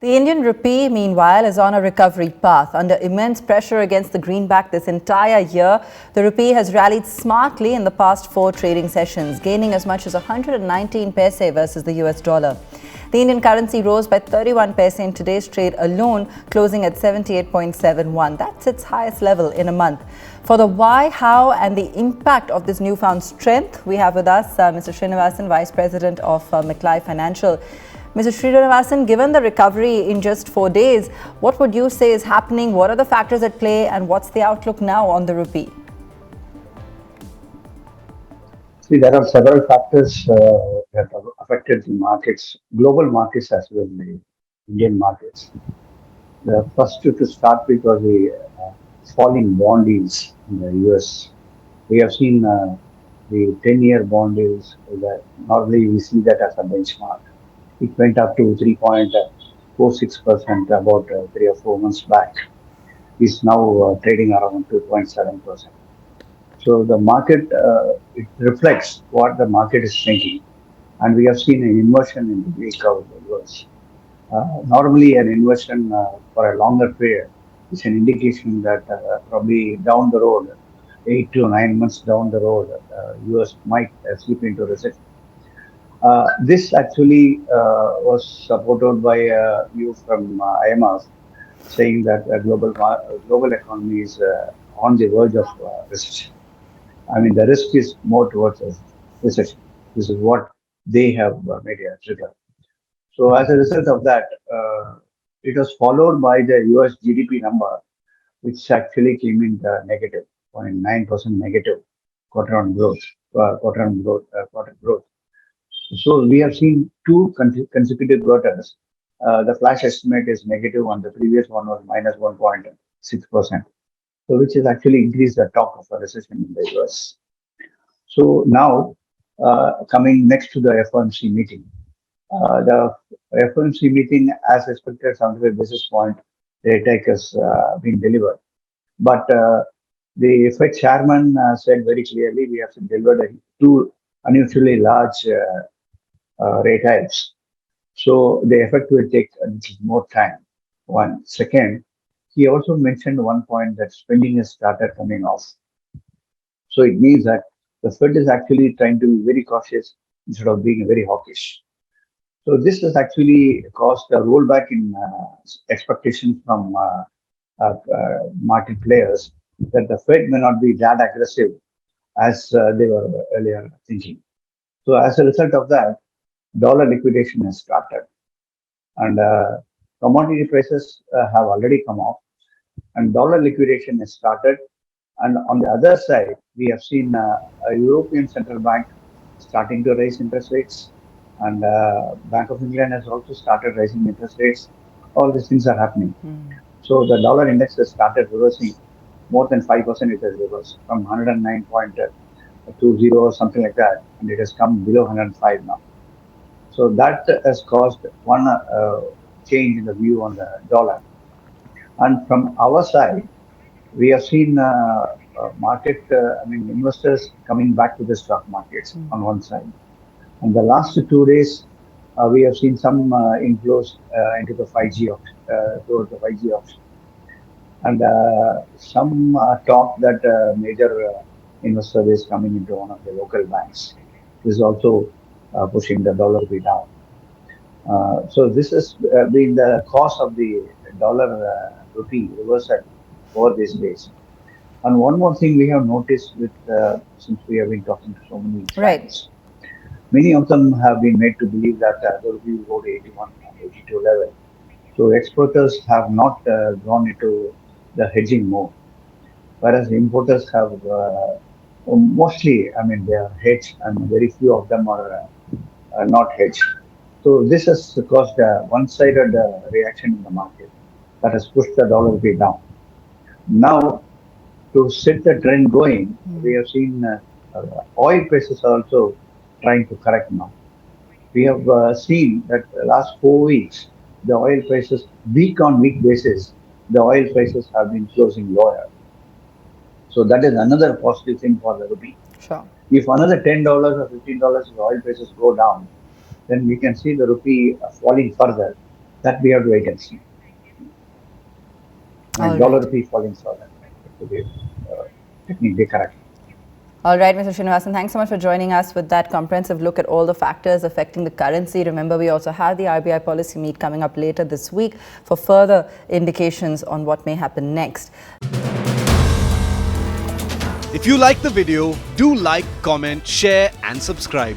The Indian rupee, meanwhile, is on a recovery path. Under immense pressure against the greenback this entire year, the rupee has rallied smartly in the past 4 trading sessions, gaining as much as 119 paise versus the US dollar. The Indian currency rose by 31 paise in today's trade alone, closing at 78.71. That's its highest level in a month. For the why, how and the impact of this newfound strength, we have with us Mr. Srinivasan, Vice President of Mecklai Financial. Mr. Srinivasan, given the recovery in just 4 days, what would you say is happening? What are the factors at play and what's the outlook now on the rupee? See, there are several factors that have affected the markets, global markets as well as the Indian markets. The first to start with was the falling bond yields in the US. We have seen the 10-year bond yields, that normally we see that as a benchmark. It went up to 3.46% about 3 or 4 months back. It's now trading around 2.7%. So the market, it reflects what the market is thinking. And we have seen an inversion in the yield curve reverse. Normally, an inversion for a longer period is an indication that probably down the road, 8 to 9 months down the road, US might slip into recession. This actually was supported by a view from IMF saying that global economy is on the verge of recession. I mean, the risk is more towards a recession. This is what they have made a trigger. So as a result of that, it was followed by the US GDP number, which actually came in negative, 0.9% negative quarter on growth, quarter growth. So we have seen two consecutive quarters. The flash estimate is negative, and the previous one was minus 1.6%. So which has actually increased the talk of a recession in the US. So now, coming next to the FOMC meeting, the FOMC meeting, as expected, 75 basis point rate hike has been delivered. But the Fed chairman said very clearly, we have delivered two unusually large rate hikes. So the effect will take a little more time. One. Second, he also mentioned one point that spending has started coming off. So it means that the Fed is actually trying to be very cautious instead of being very hawkish. So this has actually caused a rollback in expectations from market players that the Fed may not be that aggressive as they were earlier thinking. So as a result of that, dollar liquidation has started, and commodity prices have already come off, and dollar liquidation has started. And on the other side, we have seen a European Central Bank starting to raise interest rates, and Bank of England has also started raising interest rates. All these things are happening. So the dollar index has started reversing more than 5%. It has reversed from 109.20 or something like that, and it has come below 105 now. So that has caused one change in the view on the dollar. And from our side, we have seen investors coming back to the stock markets on one side. And the last 2 days, we have seen some inflows into the 5G option, towards the 5G option. And some talk that major investor is coming into one of the local banks. This is also pushing the dollar rupee down. So this has been the cause of the dollar rupee reversal over these days. And one more thing we have noticed with since we have been talking to so many clients, many of them have been made to believe that the rupee will go to 81 and 82 level. So exporters have not gone into the hedging mode, whereas importers have mostly, they are hedged, and very few of them are not hedged. So this has caused a one-sided reaction in the market that has pushed the dollar rupee down. Now, to set the trend going, we have seen oil prices are also trying to correct now. We have seen that the last 4 weeks, the oil prices, week on week basis, the oil prices have been closing lower. So that is another positive thing for the rupee. Sure. If another $10 or $15 of oil prices go down, then we can see the rupee falling further. That we have to wait and see. All And dollar right. rupee falling further to be technically correct. All right, Mr. Srinivasan, thanks so much for joining us with that comprehensive look at all the factors affecting the currency. Remember, we also have the RBI policy meet coming up later this week for further indications on what may happen next. If you like the video, do like, comment, share and subscribe.